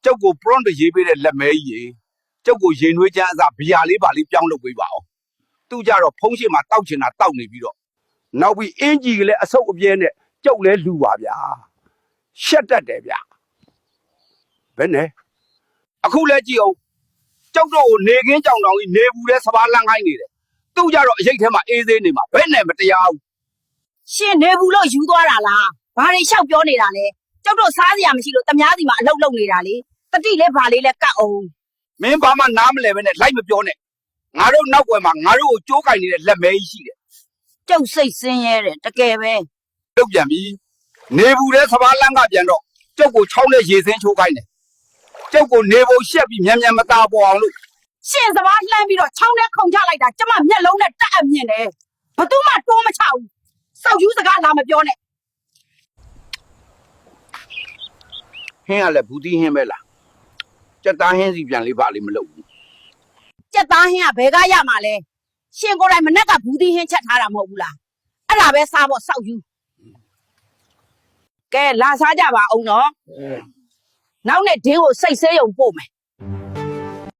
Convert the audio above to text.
ကျောက်ကို prompt ရေးပေးတဲ့လက်မဲကြီးကျောက်ကိုရင်နှွေးချမ်းအစဘီယာလေးပါလေးပြောင်းလုပ်ပေးပါအောင်သူကြတော့ဖုံးရှိမှတောက်ချင်တာတောက်နေပြီးတော့နောက်ပြီးအင်ကြီးကလည်းအဆုပ်အပြဲနဲ့ကျောက်လဲလူပါဗျာရှက်တတ်တယ်ဗျာဘယ်နဲ့အခုလဲကြည့်အောင်ကျောက်တော့ကိုနေခင်းကြောင်တောင်ကြီးနေဘူးလဲစပါးလန်းခိုင်းနေတယ်သူကြတော့အရိတ်ထဲမှာအေးသေးနေမှာဘယ်နဲ့မတရားဘူးရှင်နေဘူးလို့ယူသွားတာလားဘာတွေလျှောက်ပြောနေတာလဲကျောက်တော့စားစရာမရှိလို့တမားစီမှာအလုပ်လုပ်နေတာလေတတိလဲဘာလေးလဲကတ်အောင်မင်းဘာမှနားမလဲပဲနဲ့လိုက်မပြောနဲ့ငါတို့နောက်ွယ်မှာငါတို့ကိုကြိုးကင်နေတဲ့လက်မဲကြီးရှိတယ်ကျောက်စိတ်ဆင်းရဲတယ်တကယ်ပဲလုတ်ပြန်ပြီနေဘူးလဲစပါးလန်းကပြန်တော့ကျောက်ကိုချောင်းနဲ့ရေစင်းချိုးခိုင်းတယ်ကျောက်ကိုနေပုံရှက်ပြီးမြန်မြန်မသားပေါ်အောင်လို့ရှင်စပါးလှမ်းပြီးတော့ချောင်းနဲ့ခုန်ချလိုက်တာကျမမျက်လုံးနဲ့တက်အမြင်တယ်ဘသူမှတိုးမချဘူးစောက်ယူစကားလာမပြောနဲ့ဟင်းကလည်းဘူးတီးဟင်းပဲလားကြက်သားဟင်းစီပြန်လေးပါလေးမလုပ်ဘူးကြက်သားဟင်းကဘယ်ကရမှာလဲရှင်ကိုယ်တိုင်မနဲ့ကဘူးတီးဟင်းချက်ထားတာမဟုတ်ဘူးလားအဲ့ဒါပဲစားဖို့စောက်ယူကဲလာစားကြပါအောင်နော်နောက်နဲ့ဒင်းကိုစိတ်ဆေးရုံပို့မယ်